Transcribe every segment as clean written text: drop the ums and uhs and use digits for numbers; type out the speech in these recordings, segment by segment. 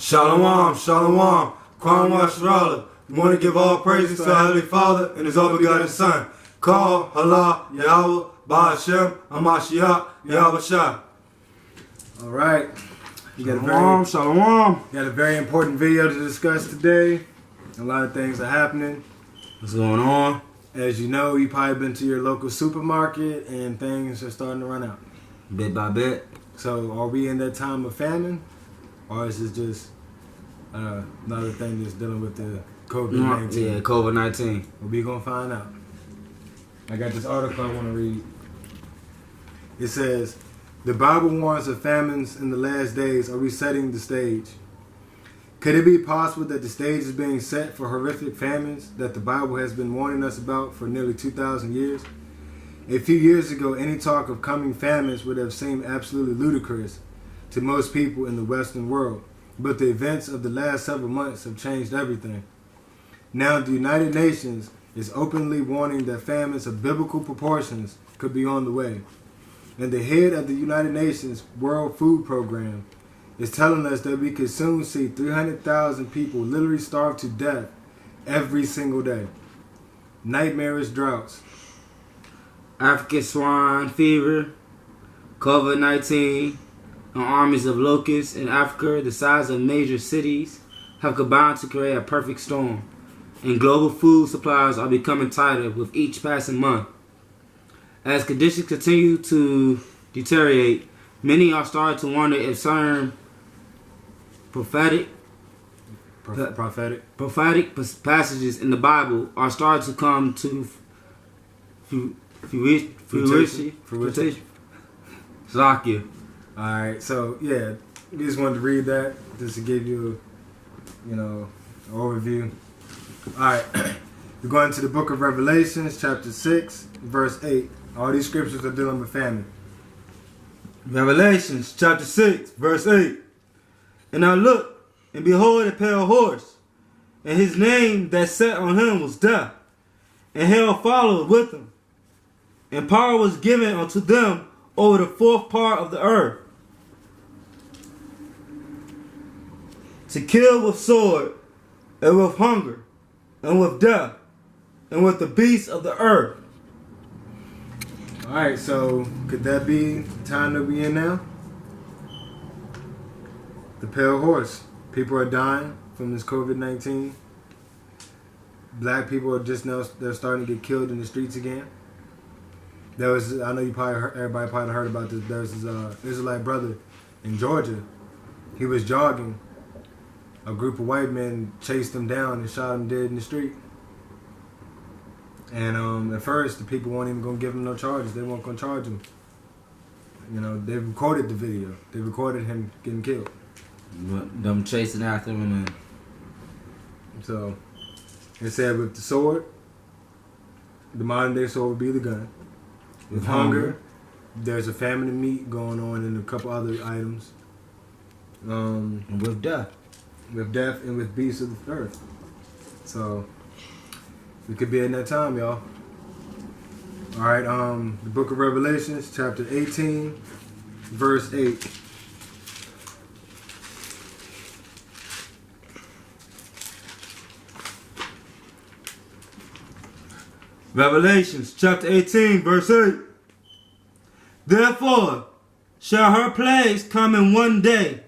Shalom, shalom, Kwam Washrala. We want to give all praises to our Heavenly Father and His only-begotten Son. Call Allah, Yahweh, Ba'ashem, Amashiach, Yahweh Shah. All right. Shalom. Got a very important video to discuss today. A lot of things are happening. What's going on? As you know, you probably been to your local supermarket and things are starting to run out. Bit by bit. So are we in that time of famine? Or is it just another thing that's dealing with the COVID-19? Yeah, COVID-19. We're going to find out. I got this article I want to read. It says, the Bible warns of famines in the last days are resetting the stage. Could it be possible that the stage is being set for horrific famines that the Bible has been warning us about for nearly 2,000 years? A few years ago, any talk of coming famines would have seemed absolutely ludicrous to most people in the Western world. But the events of the last several months have changed everything. Now the United Nations is openly warning that famines of biblical proportions could be on the way. And the head of the United Nations World Food Program is telling us that we could soon see 300,000 people literally starve to death every single day. Nightmarish droughts. African swine fever, COVID-19, and armies of locusts in Africa the size of major cities have combined to create a perfect storm, and global food supplies are becoming tighter with each passing month. As conditions continue to deteriorate, many are starting to wonder if certain prophetic passages in the Bible are starting to come to fruition. Zaki. Alright, so yeah, we just wanted to read that just to give you, an overview. Alright, we're going to the book of Revelations, chapter 6, verse 8. All these scriptures are dealing with famine. Revelations chapter 6, verse 8. And I looked, and behold, a pale horse, and his name that sat on him was Death, and hell followed with him. And power was given unto them over the fourth part of the earth, to kill with sword, and with hunger, and with death, and with the beasts of the earth. Alright, so could that be the time that we in now? The pale horse. People are dying from this COVID-19. Black people are just now, they're starting to get killed in the streets again. I know you probably heard, everybody probably heard about this. There's this Israelite brother in Georgia. He was jogging. A group of white men chased him down and shot him dead in the street. And at first, the people weren't even going to give him no charges. They weren't going to charge him. They recorded the video. They recorded him getting killed. Them chasing after him. And so, it said with the sword, the modern day sword would be the gun. With hunger, there's a famine of meat going on and a couple other items. and with death. With death and with beasts of the earth. So, we could be in that time, y'all. Alright, the book of Revelations, chapter 18, verse 8. Revelations chapter 18, verse 8. Therefore shall her plagues come in one day,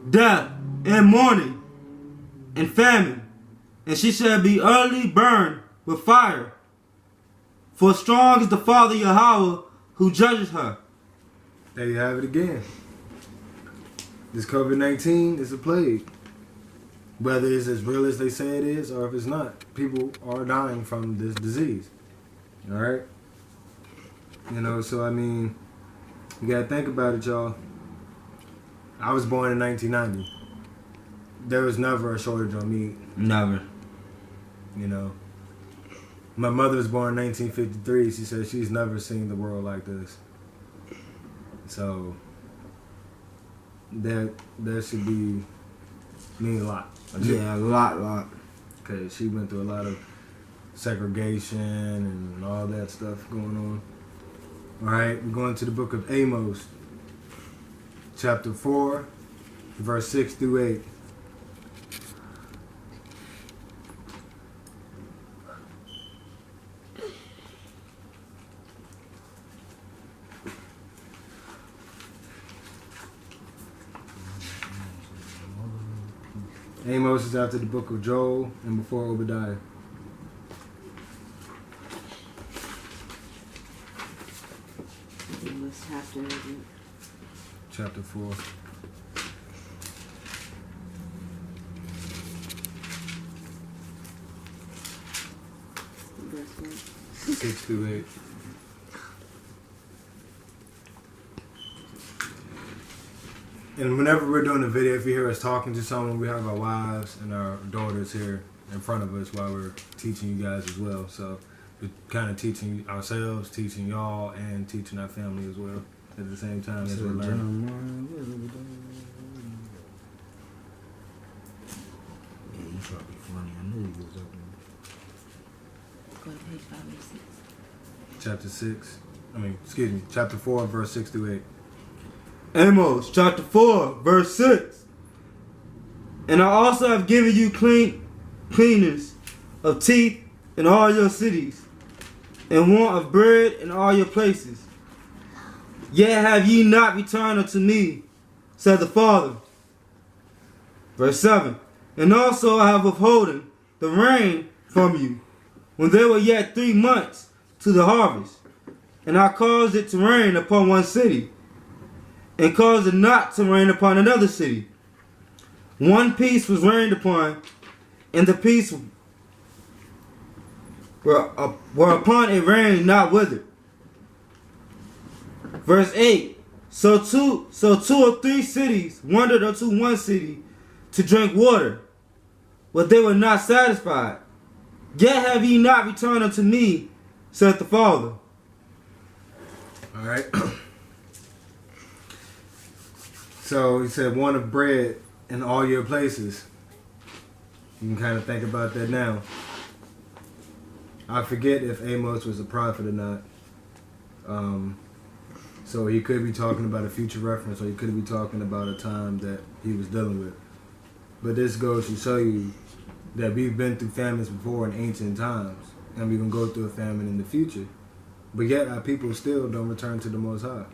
death and mourning and famine, and she shall be utterly burned with fire. For strong is the Father Yahweh who judges her. There you have it again. This COVID-19 is a plague. Whether it's as real as they say it is or if it's not, people are dying from this disease. Alright? So I mean, you gotta think about it, y'all. I was born in 1990. There was never a shortage on meat. Never. My mother was born in 1953. She said she's never seen the world like this. So, that should mean a lot. Yeah, a lot. Okay, she went through a lot of segregation and all that stuff going on. Alright, we're going to the book of Amos, chapter 4, verse 6 through 8. Amos is after the book of Joel and before Obadiah. What's chapter is it? Chapter 4. Verse what? 6 through 8. And whenever we're doing a video, if you hear us talking to someone, we have our wives and our daughters here in front of us while we're teaching you guys as well. So we're kind of teaching ourselves, teaching y'all, and teaching our family as well at the same time as we're learning. Yeah, you try to be funny. I knew you was up there. Go to page 5 and 6. Chapter 4, verse 6 through 8. Amos chapter 4, verse 6. And I also have given you cleanness of teeth in all your cities, and want of bread in all your places. Yet have ye not returned unto me, said the Father. Verse 7. And also I have withholden the rain from you, when there were yet 3 months to the harvest. And I caused it to rain upon one city, and caused it not to rain upon another city. One piece was rained upon, and the piece whereupon it rained not withered. Verse 8. So two or three cities wandered unto one city to drink water, but they were not satisfied. Yet have ye not returned unto me, saith the Father. Alright. So he said, one of bread in all your places. You can kind of think about that now. I forget if Amos was a prophet or not. So he could be talking about a future reference, or he could be talking about a time that he was dealing with. But this goes to show you that we've been through famines before in ancient times, and we're going to go through a famine in the future. But yet our people still don't return to the Most High.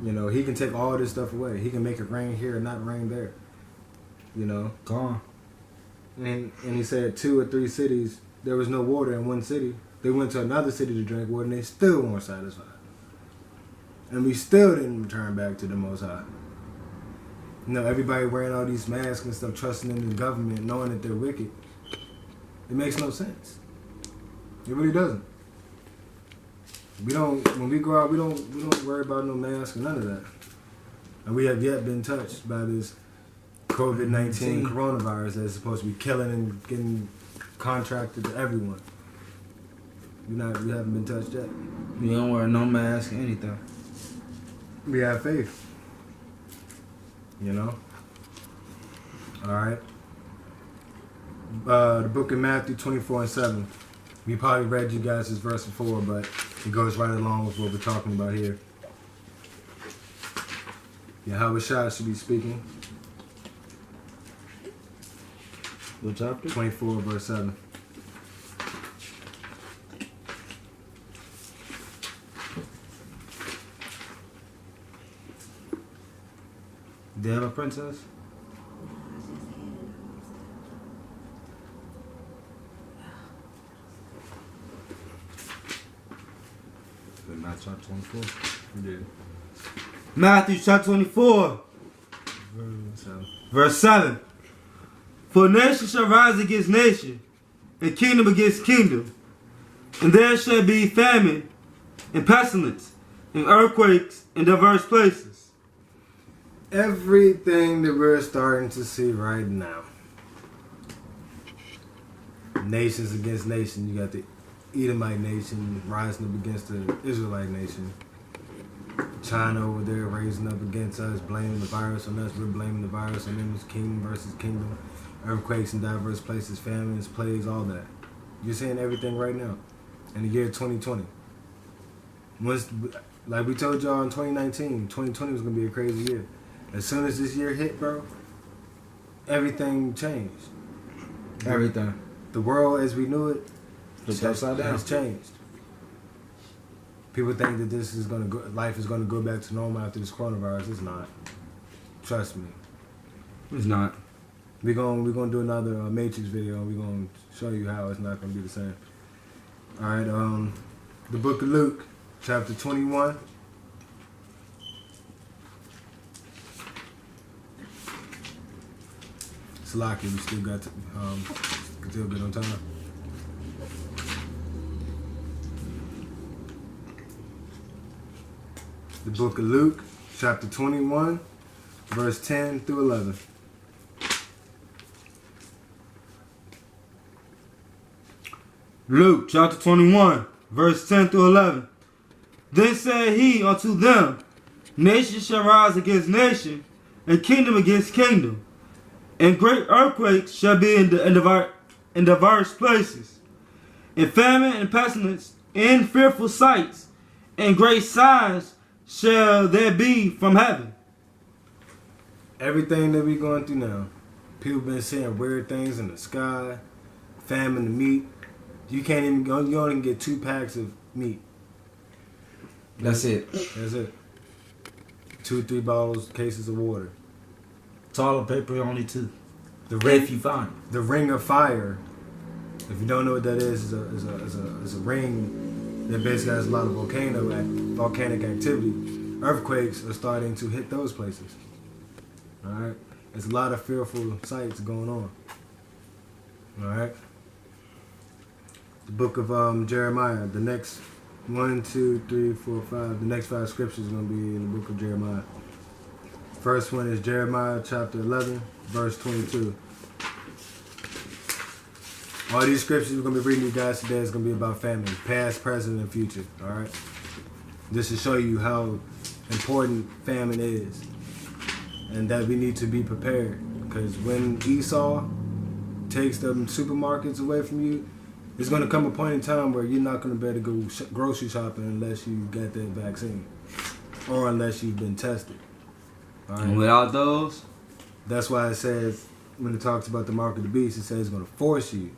You know, he can take all this stuff away. He can make it rain here and not rain there. You know? Gone. And he said 2 or 3 cities, there was no water in one city. They went to another city to drink water and they still weren't satisfied. And we still didn't return back to the Most High. You know, everybody wearing all these masks and stuff, trusting in the government, knowing that they're wicked. It makes no sense. It really doesn't. When we go out, we don't worry about no mask or none of that. And we have yet been touched by this COVID-19 coronavirus that's supposed to be killing and getting contracted to everyone. We haven't been touched yet. You don't wear no mask, anything. We have faith. You know? Alright. The book of Matthew 24 and 7. We probably read you guys this verse before, but it goes right along with what we're talking about here. Yahweh Shai should be speaking. What chapter? 24 verse 7. Do you have a princess? Matthew chapter 24. We did. Matthew chapter 24, verse 7. For nation shall rise against nation, and kingdom against kingdom. And there shall be famine, and pestilence, and earthquakes in diverse places. Everything that we're starting to see right now. Nations against nations. You got the Edomite nation rising up against the Israelite nation. China over there raising up against us, blaming the virus on us. We're blaming the virus on them. It's kingdom versus kingdom. Earthquakes in diverse places, famines, plagues, all that. You're seeing everything right now in the year 2020. Like we told y'all in 2019, 2020 was going to be a crazy year. As soon as this year hit, bro, everything changed. Everything. The world as we knew it has changed. People think that this is gonna go, life is gonna go back to normal after this coronavirus. It's not. Trust me. It's not. We're gonna do another Matrix video, and we're gonna show you how it's not gonna be the same. All right. The book of Luke, chapter 21. Salaki, we still got still good on time. The book of Luke, chapter 21, verse 10 through 11. Luke chapter 21, verse 10 through 11. Then said he unto them, Nation shall rise against nation, and kingdom against kingdom, and great earthquakes shall be in diverse places, and famine and pestilence, and fearful sights, and great signs shall there be from heaven. Everything that we're going through now, people been seeing weird things in the sky, famine the meat. You can't even go. You only can get 2 packs of meat. That's it. That's it. 2, 3 bottles, cases of water. Toilet paper only 2. The If you find it. The ring of fire. If you don't know what that is a ring that basically has a lot of volcanic activity. Earthquakes are starting to hit those places. All right. There's a lot of fearful sights going on. All right. The book of Jeremiah, the next 1, 2, 3, 4, 5. The next 5 scriptures are going to be in the book of Jeremiah. First one is Jeremiah chapter 11, verse 22. All these scriptures we're going to be reading you guys today is going to be about famine, past, present, and future. All right? Just to show you how important famine is and that we need to be prepared. Because when Esau takes them supermarkets away from you, there's going to come a point in time where you're not going to be able to go grocery shopping unless you get that vaccine or unless you've been tested. All right? And without those, that's why it says, when it talks about the mark of the beast, it says it's going to force you.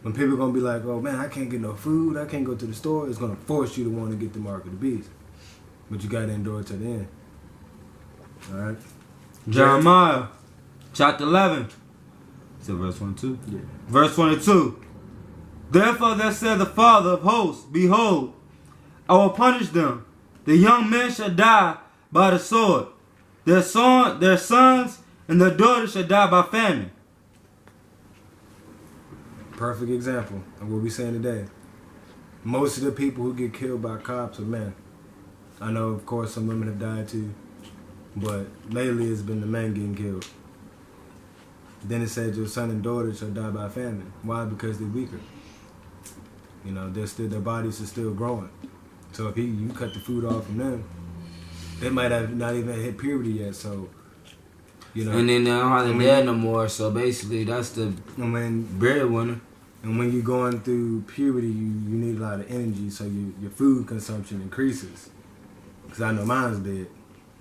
When people are going to be like, oh man, I can't get no food, I can't go to the store, it's going to force you to want to get the mark of the beast. But you got to endure it to the end. All right? Jeremiah chapter 11. So verse 22. Yeah. Verse 22. Therefore there said the Father of hosts, Behold, I will punish them. The young men shall die by the sword. Their sons and their daughters shall die by famine. Perfect example of what we're saying today. Most of the people who get killed by cops are men. I know, of course, some women have died too. But lately it's been the men getting killed. Then it said your son and daughter shall die by famine. Why? Because they're weaker. You know, their bodies are still growing. So if you cut the food off from them, they might have not even hit puberty yet. So, you know. and then they don't have the dad no more. So basically, that's the breadwinner. And when you're going through puberty, you need a lot of energy, so your food consumption increases. Because I know mine's did.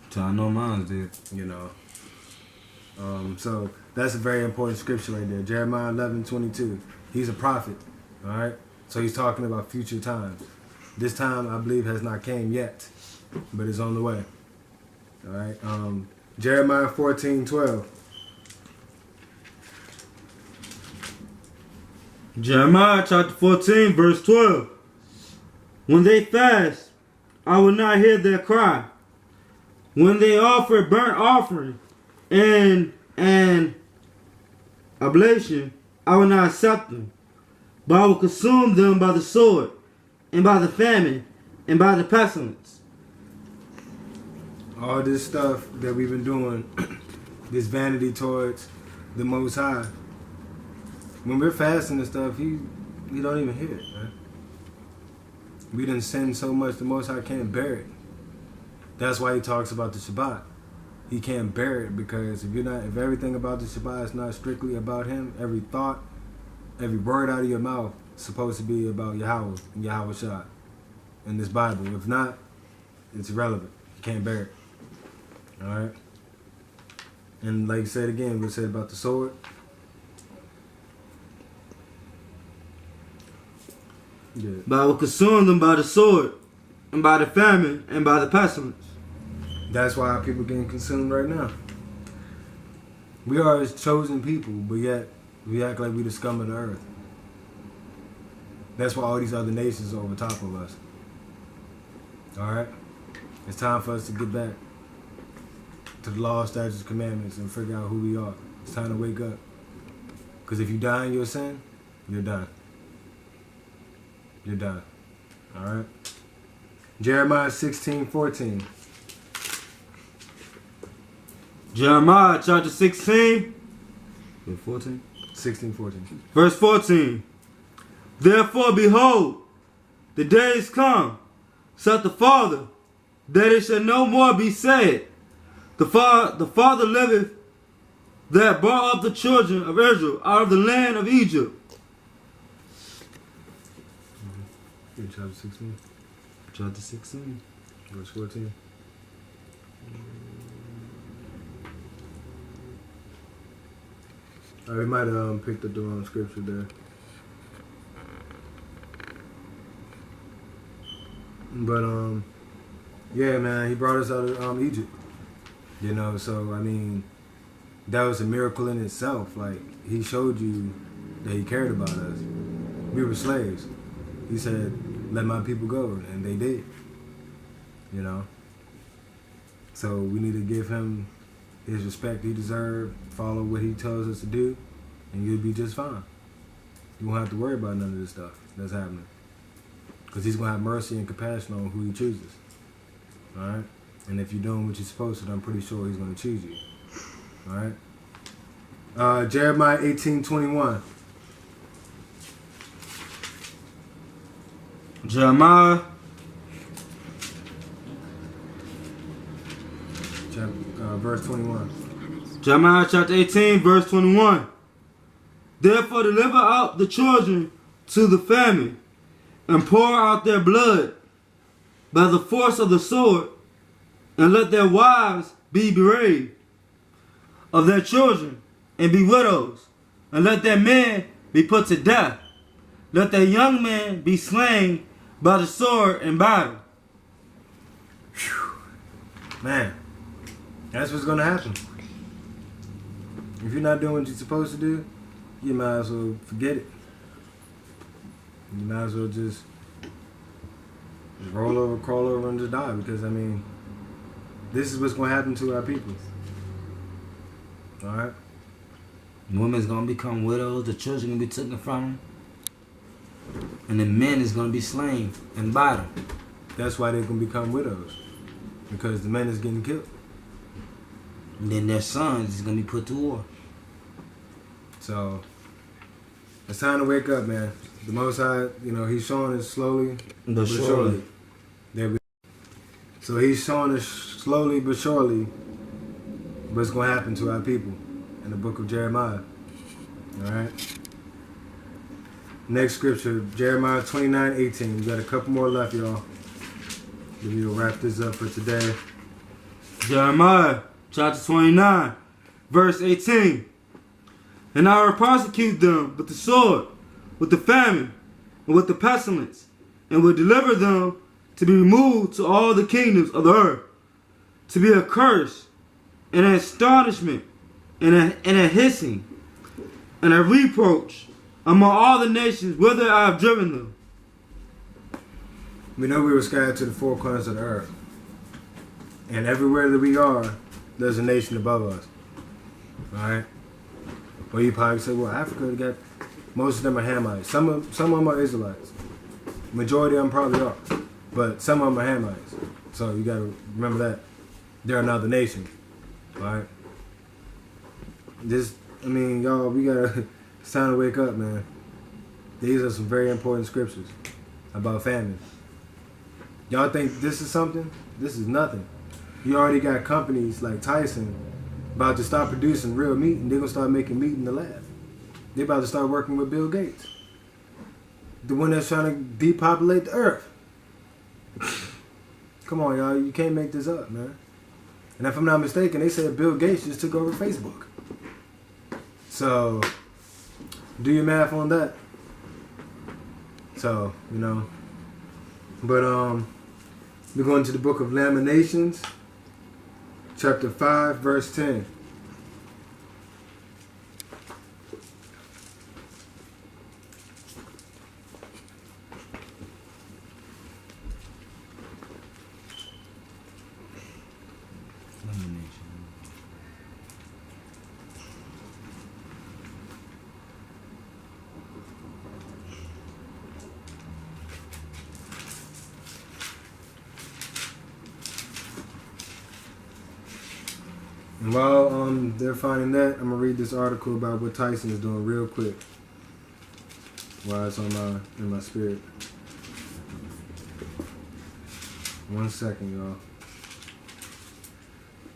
So I know mine's did. You know. So that's a very important scripture right there. Jeremiah 11:22. He's a prophet. All right. So he's talking about future times. This time, I believe, has not came yet, but it's on the way. All right. Jeremiah 14:12. Jeremiah chapter 14, verse 12. When they fast, I will not hear their cry. When they offer burnt offering and oblation, I will not accept them. But I will consume them by the sword, and by the famine, and by the pestilence. All this stuff that we've been doing, this vanity towards the Most High. When we're fasting and stuff, he don't even hear it, man. We done sin so much, the Most High can't bear it. That's why he talks about the Shabbat. He can't bear it because if everything about the Shabbat is not strictly about him, every thought, every word out of your mouth is supposed to be about Yahweh and Yahweh Shah in this Bible. If not, it's irrelevant. You can't bear it. All right? And like you said again, we said about the sword. Yeah. But I will consume them by the sword, and by the famine, and by the pestilence. That's why people getting consumed right now. We are his chosen people, but yet we act like we the scum of the earth. That's why all these other nations are over top of us. Alright? It's time for us to get back to the law, statutes, commandments, and figure out who we are. It's time to wake up. Because if you die in your sin, you're done. You're done. Alright? Jeremiah 16:14. Jeremiah chapter 16, verse 14. 16:14. Verse 14. Therefore, behold, the days come, saith the Father, that it shall no more be said, the Father liveth that brought up the children of Israel out of the land of Egypt. Chapter 16. Chapter 16. Verse 14. We might have picked up the wrong scripture there. But yeah, man, he brought us out of Egypt. You know, so I mean, that was a miracle in itself. Like, he showed you that he cared about us. We were slaves. He said, "Let my people go," and they did. You know. So we need to give him his respect he deserved, follow what he tells us to do, and you'll be just fine. You won't have to worry about none of this stuff that's happening. Because he's going to have mercy and compassion on who he chooses. Alright? And if you're doing what you're supposed to, I'm pretty sure he's going to choose you. Alright? Jeremiah 18:21. Jeremiah Verse 21. Jeremiah chapter 18, verse 21. Therefore deliver out the children to the famine, and pour out their blood by the force of the sword, and let their wives be bereaved of their children, and be widows, and let their men be put to death. Let their young men be slain by the sword in battle. Man, that's what's going to happen. If you're not doing what you're supposed to do, you might as well forget it. You might as well just roll over, crawl over, and just die. Because, I mean, this is what's going to happen to our people. Alright? Women's going to become widows. The children going to be taken from them. And the men is going to be slain in battle. That's why they're going to become widows. Because the men is getting killed. And then their sons is going to be put to war. So, it's time to wake up, man. The Most High, you know, he's showing us slowly But surely. So he's showing us slowly but surely what's going to happen to our people in the book of Jeremiah. Alright? Next scripture, Jeremiah 29:18. We got a couple more left, y'all. Then we'll wrap this up for today. Jeremiah chapter 29, verse 18. And I will prosecute them with the sword, with the famine, and with the pestilence, and will deliver them to be removed to all the kingdoms of the earth, to be a curse, and an astonishment, and a hissing, and a reproach among all the nations whither I have driven them. We know we were scattered to the four corners of the earth. And everywhere that we are, there's a nation above us. Alright? Well, you probably say, well, Africa, got most of them are Hamites. Some of them are Israelites. Majority of them probably are. But some of them are Hamites. So you got to remember that. They're another nation. Alright? Y'all, we got to, it's time to wake up, man. These are some very important scriptures about famine. Y'all think this is something? This is nothing. You already got companies like Tyson about to start producing real meat, and they're going to start making meat in the lab. They're about to start working with Bill Gates, the one that's trying to depopulate the earth. Come on, y'all. You can't make this up, man. And if I'm not mistaken, they said Bill Gates just took over Facebook. So, do your math on that. So, you know. But, we're going to the book of Lamentations, chapter 5, verse 10. And while they're finding that, I'm gonna read this article about what Tyson is doing real quick. While it's in my spirit. 1 second, y'all.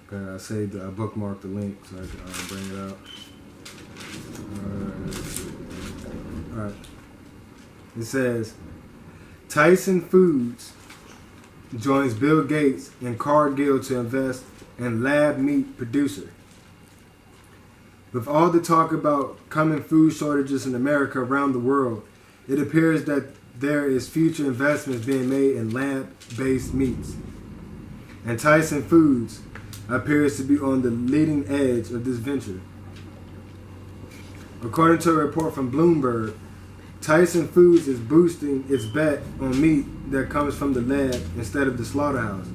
Okay, I bookmarked the link so I can bring it out. Alright. It says, Tyson Foods joins Bill Gates and Cargill to invest in lab meat producer. With all the talk about coming food shortages in America around the world, it appears that there is future investments being made in lab-based meats. And Tyson Foods appears to be on the leading edge of this venture. According to a report from Bloomberg, Tyson Foods is boosting its bet on meat that comes from the lab instead of the slaughterhouse.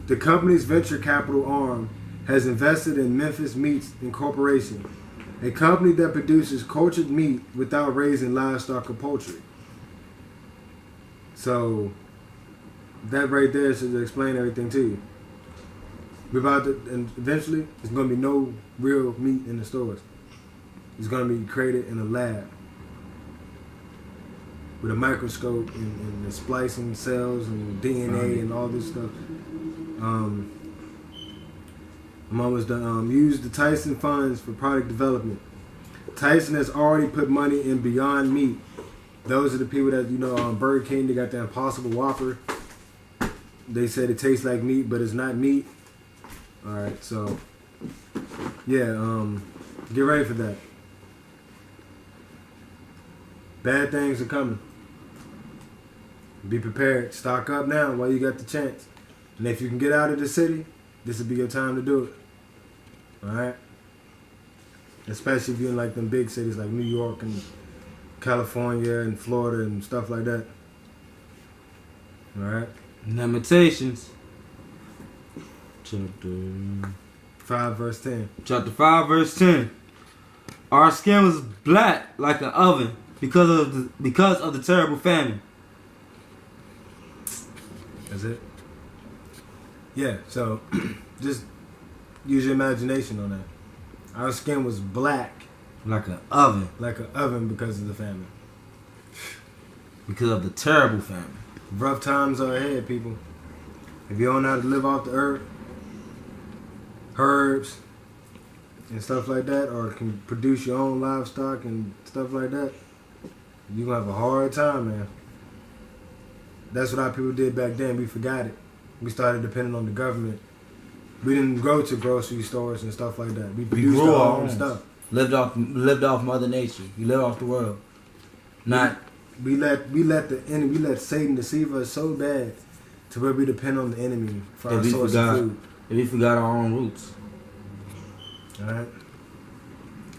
The company's venture capital arm has invested in Memphis Meats Incorporation, a company that produces cultured meat without raising livestock or poultry. So, that right there should explain everything to you. And eventually, there's going to be no real meat in the stores. It's going to be created in a lab with a microscope and the splicing cells and DNA and all this stuff. I'm almost done. Use the Tyson funds for product development. Tyson has already put money in Beyond Meat. Those are the people that, Burger King, they got the Impossible Whopper. They said it tastes like meat, but it's not meat. Alright, so, yeah, get ready for that. Bad things are coming. Be prepared. Stock up now while you got the chance. And if you can get out of the city, this will be your time to do it. Alright? Especially if you're in like them big cities like New York and California and Florida and stuff like that. Alright? Limitations. Chapter 5 verse 10. Chapter 5 verse 10. Our skin was black like an oven because of the terrible famine. That's it? Yeah, so just use your imagination on that. Our skin was black Like an oven. like an oven because of the famine. Because of the terrible famine. Rough times are ahead, people. If you don't know how to live off the earth, herbs, and stuff like that, or can produce your own livestock and stuff like that, you're going to have a hard time, man. That's what our people did back then. We forgot it. We started depending on the government. We didn't go to grocery stores and stuff like that. We produced grew our our own own. stuff. lived off Mother Nature. You live off the world. Not We let Satan deceive us so bad to where we depend on the enemy for our source of food. if we forgot our own roots. Alright.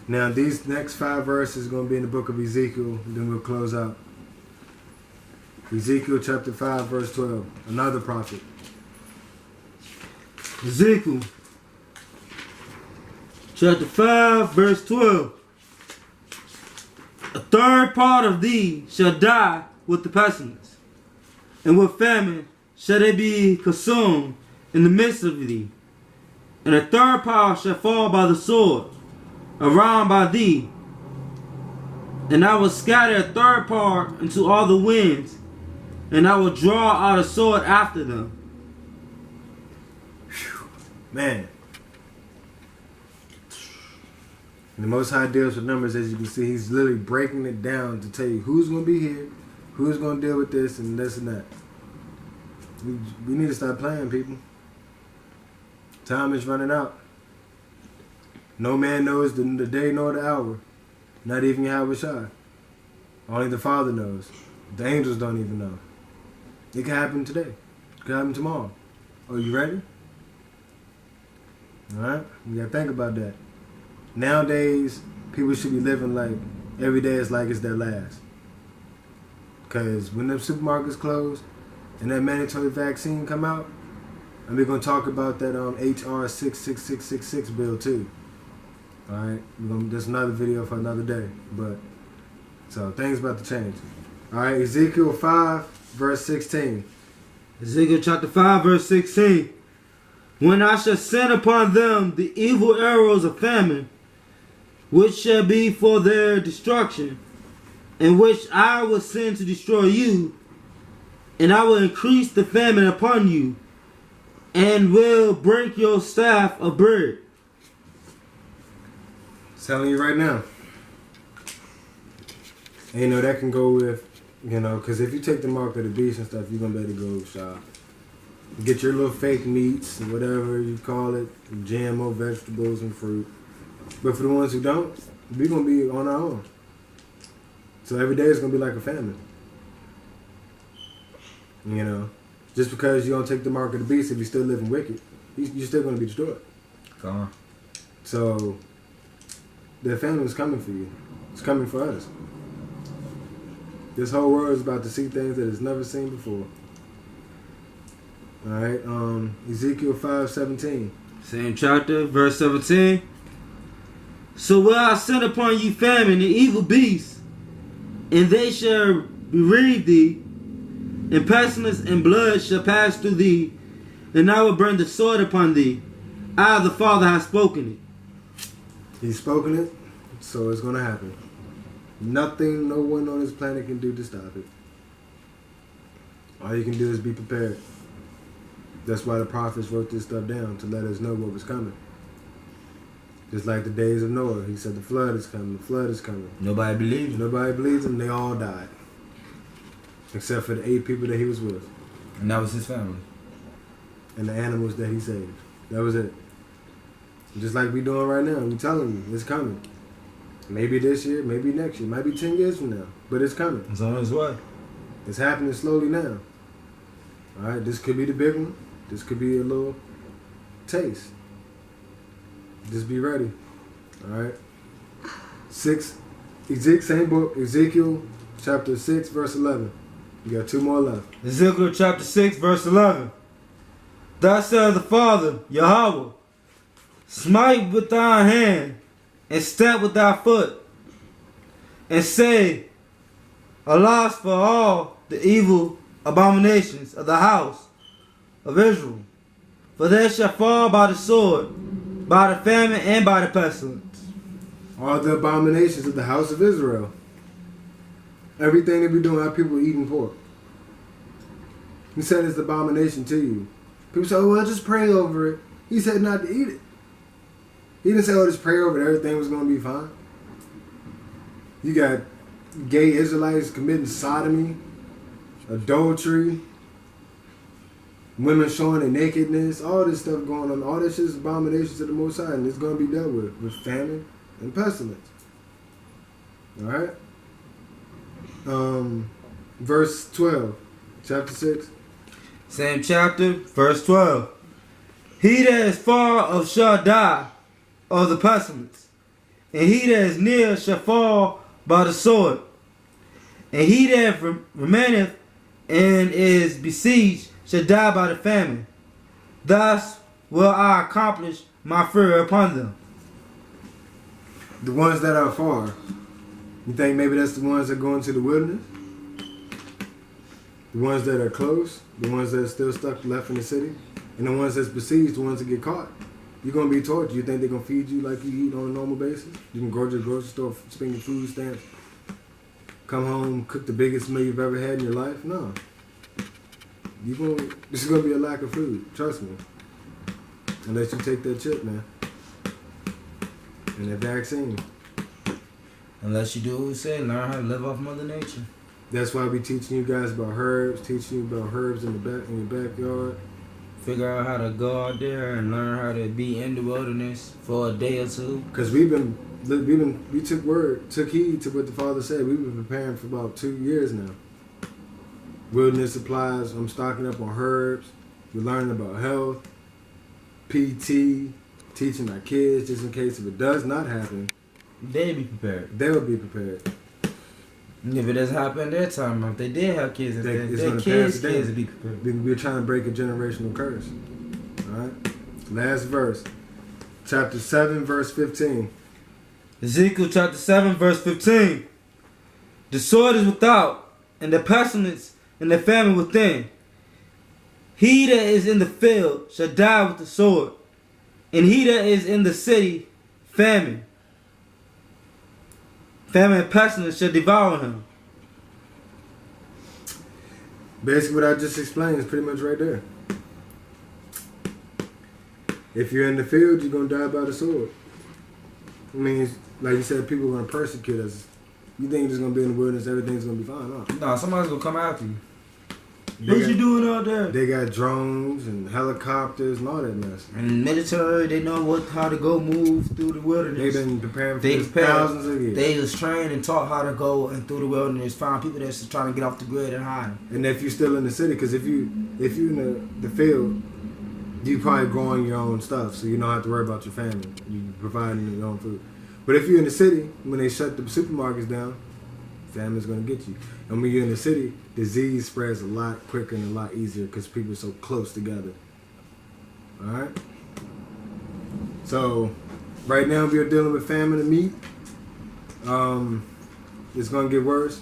Now these next 5 verses are going to be in the book of Ezekiel, and then we'll close out. Ezekiel chapter 5 verse 12. Another prophet. Ezekiel chapter 5 verse 12. A third part of thee shall die with the pestilence, and with famine shall they be consumed in the midst of thee. And a third part shall fall by the sword around by thee. And I will scatter a third part into all the winds, and I will draw out a sword after them. Man. And the Most High deals with numbers, as you can see. He's literally breaking it down to tell you who's going to be here, who's going to deal with this, and this and that. We need to start playing, people. Time is running out. No man knows the day nor the hour. Not even Yahweh Shai. Only the Father knows. The angels don't even know. It can happen today. It can happen tomorrow. Are you ready? Alright? You gotta think about that. Nowadays, people should be living like every day is like it's their last. Because when them supermarkets close and that mandatory vaccine come out, and we're going to talk about that HR 66666 bill too. Alright? That's another video for another day. But, so things about to change. Alright, Ezekiel 5 verse 16. Ezekiel chapter 5 verse 16. when I shall send upon them the evil arrows of famine, which shall be for their destruction, and which I will send to destroy you, and I will increase the famine upon you, and will break your staff of bread. Telling you right now. And you know, that can go with, you know, because if you take the mark of the beast and stuff, you're going to be able to go shop. Get your little fake meats, and whatever you call it, GMO vegetables and fruit. But for the ones who don't, we're going to be on our own. So every day is going to be like a famine. You know, just because you don't take the mark of the beast, if you're still living wicked, you're still going to be destroyed. Come on. So the famine is coming for you. It's coming for us. This whole world is about to see things that it's never seen before. All right, Ezekiel 5:17. Same chapter, verse 17. So will I send upon you famine and evil beasts, and they shall bereave thee, and pestilence and blood shall pass through thee, and I will bring the sword upon thee. I, the Father, have spoken it. He's spoken it, so it's going to happen. Nothing no one on this planet can do to stop it. All you can do is be prepared. That's why the prophets wrote this stuff down, to let us know what was coming. Just like the days of Noah. He said the flood is coming, the flood is coming. Nobody believes him. Nobody believes him, they all died. Except for the 8 people that he was with. And that was his family. And the animals that he saved. That was it. Just like we doing right now. I'm telling you, it's coming. Maybe this year, maybe next year, might be 10 years from now. But it's coming. It's on its way. It's happening slowly now. Alright, this could be the big one. This could be a little taste. Just be ready. Alright. 6, same book, Ezekiel chapter 6, verse 11. You got 2 more left. Ezekiel chapter 6, verse 11. Thus saith the Father, Yahweh, smite with thy hand, and stamp with thy foot, and say, alas for all the evil abominations of the house of Israel. For they shall fall by the sword, by the famine, and by the pestilence. All the abominations of the house of Israel. Everything they be doing, how people eating pork. He said it's an abomination to you. People say, oh, well, just pray over it. He said not to eat it. He didn't say, oh, just pray over it. Everything was going to be fine. You got gay Israelites committing sodomy, adultery, women showing their nakedness, all this stuff going on. All this shit is abominations to the Most High, and it's going to be dealt with famine and pestilence. All right? Verse 12, chapter 6. Same chapter, verse 12. He that is far off shall die of the pestilence, and he that is near shall fall by the sword, and he that remaineth and is besieged shall die by the famine. Thus will I accomplish my fury upon them. The ones that are far, you think maybe that's the ones that go into the wilderness? The ones that are close? The ones that are still stuck left in the city? And the ones that's besieged, the ones that get caught? You're going to be tortured. You think they're going to feed you like you eat on a normal basis? You can go to the grocery store, spend your food stamps, come home, cook the biggest meal you've ever had in your life? No. This is going to be a lack of food. Trust me. Unless you take that chip, man. And that vaccine. Unless you do what we say, learn how to live off Mother Nature. That's why we teaching you guys about herbs, teaching you about herbs in your backyard. Figure out how to go out there and learn how to be in the wilderness for a day or two. Because we took heed to what the Father said. We've been preparing for about 2 years now. Wilderness supplies. I'm stocking up on herbs. We're learning about health, PT, teaching our kids just in case if it does not happen, They be prepared. they'll be prepared. If it doesn't happen their time, if they did have kids, It's their gonna kids pass it down. would be prepared. We're trying to break a generational curse. All right. Last verse, chapter 7, verse 15. Ezekiel chapter 7, verse 15. The sword is without, and the pestilence and the famine within. He that is in the field shall die with the sword, and he that is in the city, famine. Famine and pestilence shall devour him. Basically, what I just explained is pretty much right there. If you're in the field, you're going to die by the sword. I mean, like you said, people are going to persecute us. You think you're just going to be in the wilderness, everything's going to be fine, huh? No, somebody's going to come after you. What you doing out there? They got drones and helicopters and all that mess. And the military, they know how to go move through the wilderness. They've been preparing for this thousands of years. They was trained and taught how to go and through the wilderness, find people that's just trying to get off the grid and hide them. And if you're still in the city, because if you in the field, you probably growing your own stuff, so you don't have to worry about your family. You providing your own food. But if you're in the city, when they shut the supermarkets down, famine's gonna get you. And when you're in the city, disease spreads a lot quicker and a lot easier because people are so close together. All right. So right now we are dealing with famine and meat. It's gonna get worse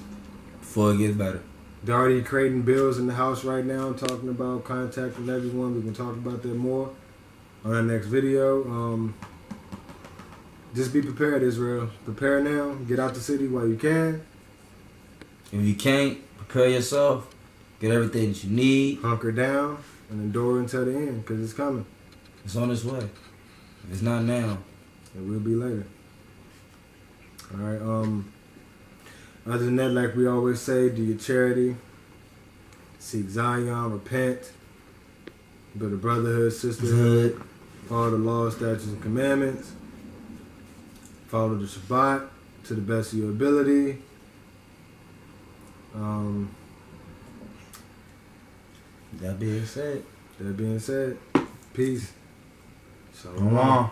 Before it gets better. They're already creating bills in the House right now, talking about contacting everyone. We can talk about that more on our next video. Just be prepared, Israel. Prepare now. Get out the city while you can. If you can't, prepare yourself. Get everything that you need. Hunker down and endure until the end, because it's coming. It's on its way. If it's not now, it will be later. All right. Other than that, like we always say, do your charity. Seek Zion, repent. Build a brotherhood, sisterhood. Follow the laws, statutes, and commandments. Follow the Shabbat to the best of your ability. That being said, peace. Shalom.